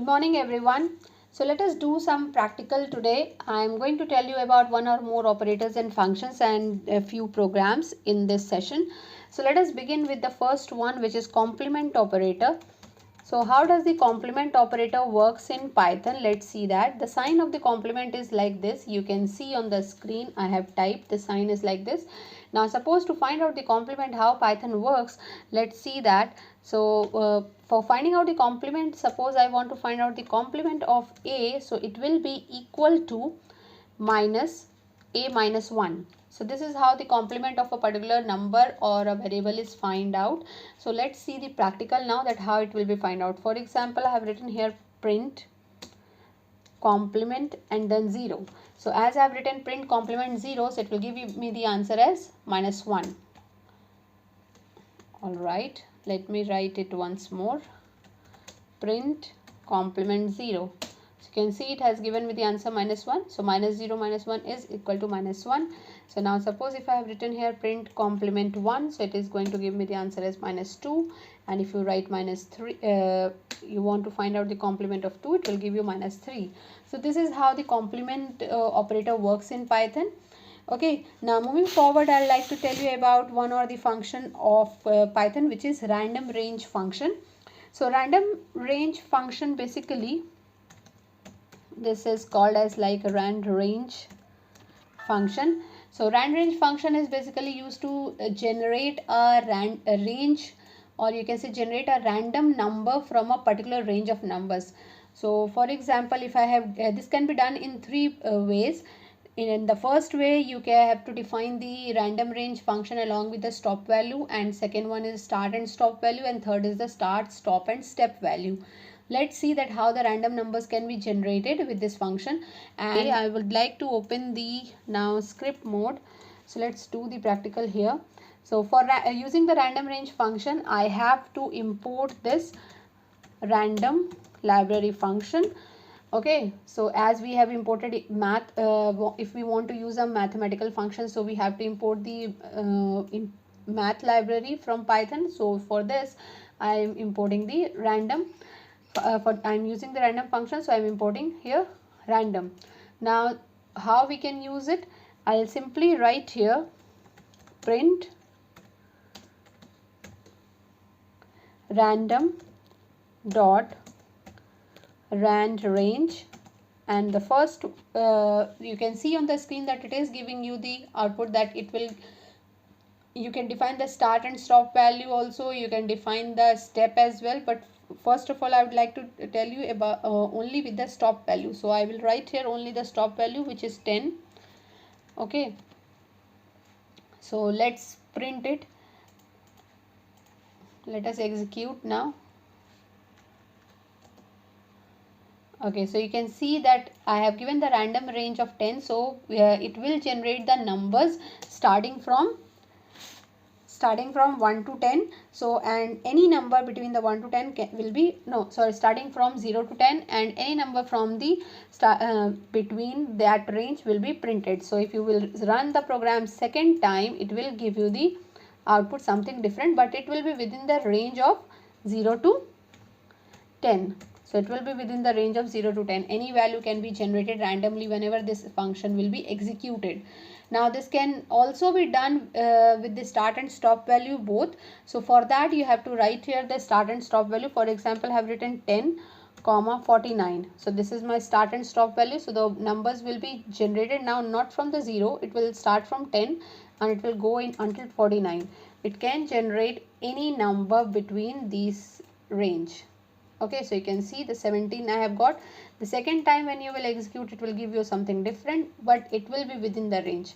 morning everyone. So let us do some practical today. I am going to tell you about one or more operators and functions and a few programs in this session. So let us begin with the first one, which is complement operator. So how does the complement operator works in Python? Let's see that. The sign of the complement is like this. You can see on the screen I have typed the sign is like this. Now suppose to find out the complement how Python works, let's see that. So for finding out the complement, suppose I want to find out the complement of A, so it will be equal to minus A minus 1. So this is how the complement of a particular number or a variable is find out. So let's see the practical now, that how it will be find out. For example, I have written here print complement and then 0. So as I have written print complement 0, so it will give me the answer as minus 1. Alright, let me write it once more. Print complement 0. So you can see it has given me the answer minus 1. So minus 0 minus 1 is equal to minus 1. So now suppose if I have written here print complement 1, so it is going to give me the answer as minus 2. And if you write minus 3, you want to find out the complement of 2, it will give you minus 3. So this is how the complement operator works in Python. Okay, now moving forward, I'd like to tell you about one or the function of Python, which is random range function. So random range function, basically this is called as like a rand range function. So rand range function is basically used to generate a range, or you can say generate a random number from a particular range of numbers. So for example, if I have this can be done in three ways. In the first way, you have to define the random range function along with the stop value, and second one is start and stop value, and third is the start, stop and step value. Let's see that how the random numbers can be generated with this function. And I would like to open the now script mode. So let's do the practical here. So for using the random range function, I have to import this random library function. Okay, so as we have imported math, if we want to use a mathematical function, so we have to import the math library from Python. So for this, I am importing the random. I am using the random function, so I am importing here random. Now, how we can use it? I'll simply write here print random dot rand range, and the first you can see on the screen that it is giving you the output that it will, you can define the start and stop value also, you can define the step as well, but first of all I would like to tell you about only with the stop value. So I will write here only the stop value, which is 10. Okay, so let's print it. Let us execute now. Okay, so you can see that I have given the random range of 10. So it will generate the numbers starting from 1 to 10. So and any number between the 1 to 10 will be starting from 0 to 10, and any number from the between that range will be printed. So if you will run the program second time, it will give you the output something different, but it will be within the range of 0 to 10. So it will be within the range of 0 to 10. Any value can be generated randomly whenever this function will be executed. Now this can also be done with the start and stop value both. So for that you have to write here the start and stop value. For example, I have written 10 comma 49. So this is my start and stop value. So the numbers will be generated now not from the 0. It will start from 10 and it will go in until 49. It can generate any number between these range. Okay, so you can see the 17 I have got. The second time when you will execute, it will give you something different, but it will be within the range.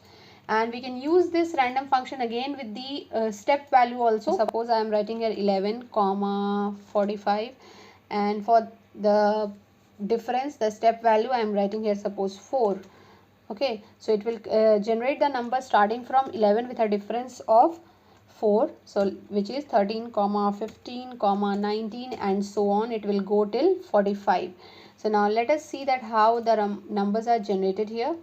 And we can use this random function again with the step value also. Suppose I am writing here 11 comma 45, and for the difference, the step value, I am writing here suppose 4. Okay, so it will generate the number starting from 11 with a difference of 4, so which is 13 comma 15 comma 19 and so on. It will go till 45. So now let us see that how the numbers are generated here.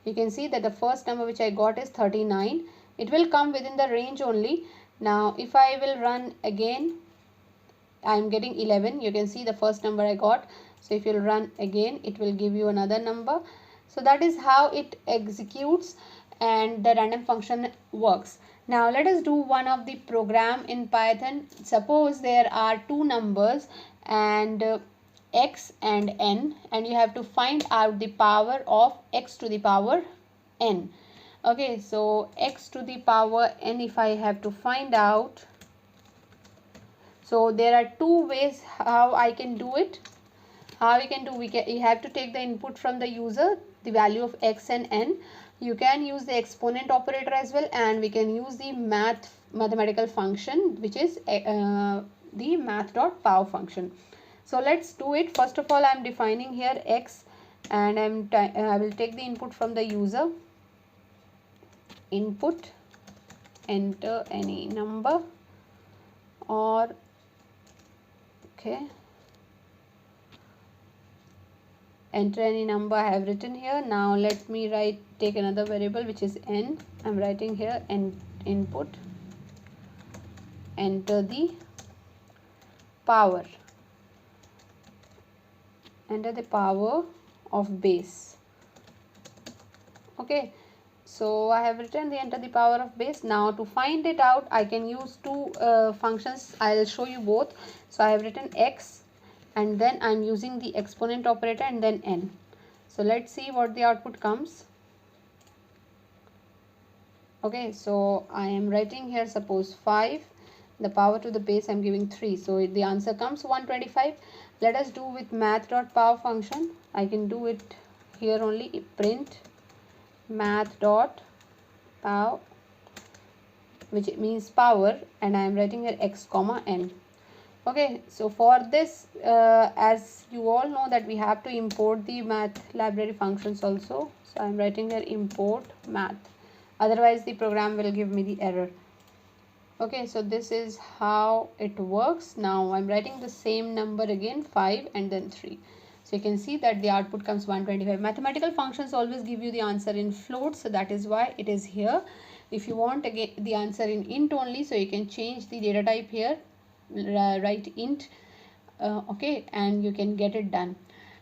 You can see that the first number which I got is 39. It will come within the range only. Now if I will run again, I am getting 11. You can see the first number I got. So if you'll run again, it will give you another number. So that is how it executes and the random function works. Now let us do one of the program in Python. Suppose there are two numbers and x and n, and you have to find out the power of x to the power n. Okay, so x to the power n, if I have to find out, so there are two ways how I can do it. How we can do, you have to take the input from the user, the value of x and n. You can use the exponent operator as well, and we can use the mathematical function, which is the math.pow function. So let's do it. First of all, I am defining here x, and I will take the input from the user. Input, enter any number, or okay, enter any number I have written here. Now let me take another variable, which is n. I'm writing here n input, enter the power, enter the power of base. Okay, so I have written the enter the power of base. Now to find it out, I can use two functions. I'll show you both. So I have written x, and then I'm using the exponent operator, and then n. So let's see what the output comes. Okay, so I am writing here, suppose 5, the power to the base I'm giving 3, so the answer comes 125. Let us do with math.pow function. I can do it here only, print math.pow, which means power, and I am writing here x comma n. Okay, so for this, as you all know that we have to import the math library functions also. So I am writing here import math, otherwise the program will give me the error. Okay, so this is how it works. Now I'm writing the same number again, 5 and then 3. So you can see that the output comes 125. Mathematical functions always give you the answer in float, so that is why it is here. If you want again the answer in int only, so you can change the data type here, write int, okay, and you can get it done.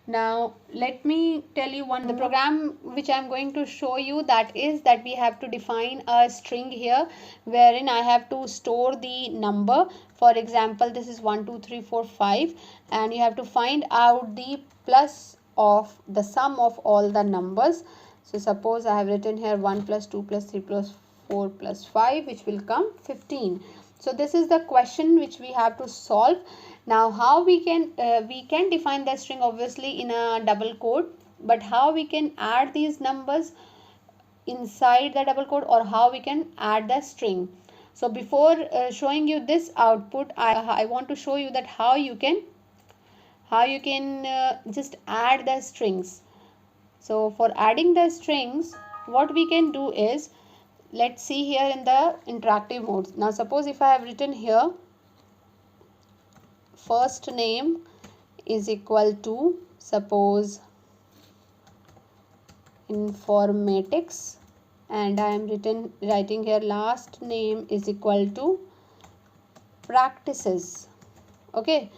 Now let me tell you the program which I am going to show you, that is that we have to define a string here, wherein I have to store the number. For example, this is 1 2 3 4 5, and you have to find out the plus of the sum of all the numbers. So suppose I have written here 1 plus 2 plus 3 plus 4 plus 5, which will come 15. So this is the question which we have to solve. Now how we can define the string obviously in a double quote, but how we can add these numbers inside the double quote, or how we can add the string. So before showing you this output, I want to show you that how you can just add the strings. So for adding the strings, what we can do is, let's see here in the interactive mode. Now suppose if I have written here first name is equal to, suppose, informatics, and I am writing here last name is equal to practices. Okay,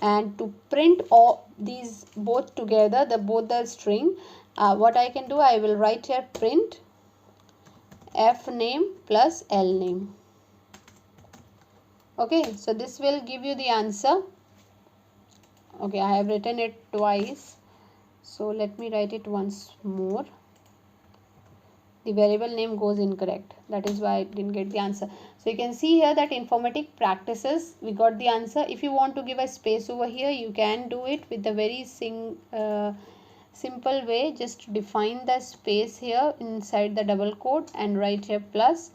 and to print all these both together, both the string, what I can do, I will write here print f name plus l name. Okay, so this will give you the answer. Okay, I have written it twice, so let me write it once more. The variable name goes incorrect, that is why I didn't get the answer. So you can see here that informatic practices, we got the answer. If you want to give a space over here, you can do it with a very simple way. Just define the space here inside the double quote and write here plus,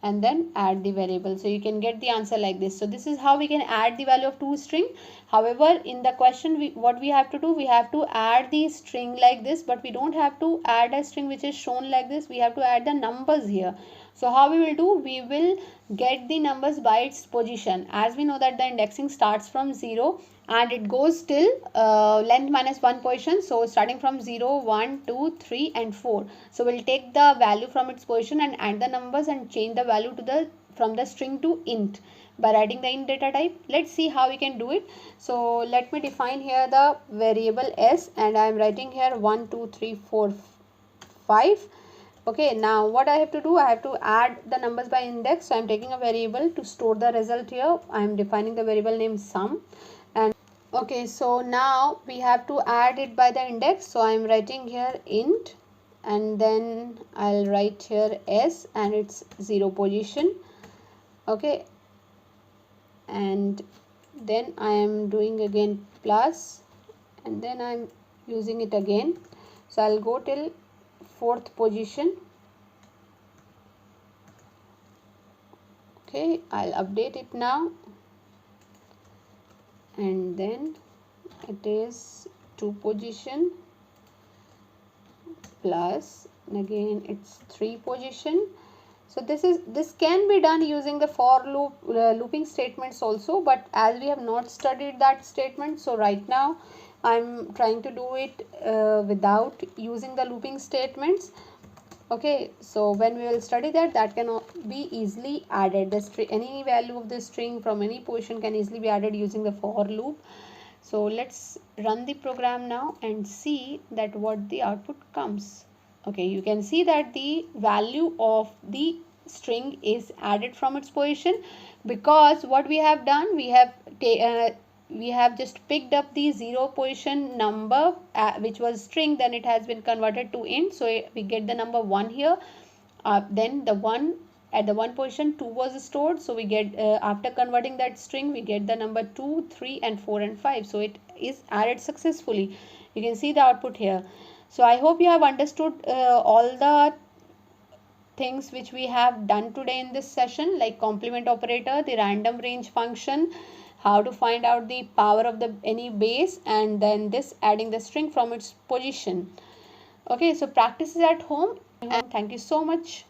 and then add the variable. So you can get the answer like this. So this is how we can add the value of two string. However, in the question, what we have to do, we have to add the string like this, but we don't have to add a string which is shown like this. We have to add the numbers here. So how we will do, we will get the numbers by its position. As we know that the indexing starts from 0 and it goes till length minus 1 position. So starting from 0, 1, 2, 3 and 4. So we'll take the value from its position and add the numbers and change the value to from the string to int. by writing the int data type. Let's see how we can do it. So let me define here the variable s, and I am writing here 1 2 3 4 5. Okay, now what I have to do, I have to add the numbers by index. So I am taking a variable to store the result here. I am defining the variable name sum. And okay, so now we have to add it by the index. So I am writing here int, and then I'll write here s and its 0 position. Okay, and then I am doing again plus, and then I'm using it again. So I'll go till 4th position. Okay, I'll update it now, and then it is 2 position plus, and again it's 3 position. So this can be done using the for loop looping statements also, but as we have not studied that statement, so right now I'm trying to do it without using the looping statements. Okay, so when we will study that, that can be easily added. The string, any value of the string from any position can easily be added using the for loop. So let's run the program now and see that what the output comes. Okay, you can see that the value of the string is added from its position, because what we have done, we have just picked up the 0 position number which was string, then it has been converted to int, so we get the number 1 here. Then the 1 at the 1 position 2 was stored, so we get after converting that string, we get the number 2 3 and 4 and 5. So it is added successfully. You can see the output here. So I hope you have understood all the things which we have done today in this session, like complement operator, the random range function, how to find out the power of the any base, and then this adding the string from its position. Okay, so practice is at home, and thank you so much.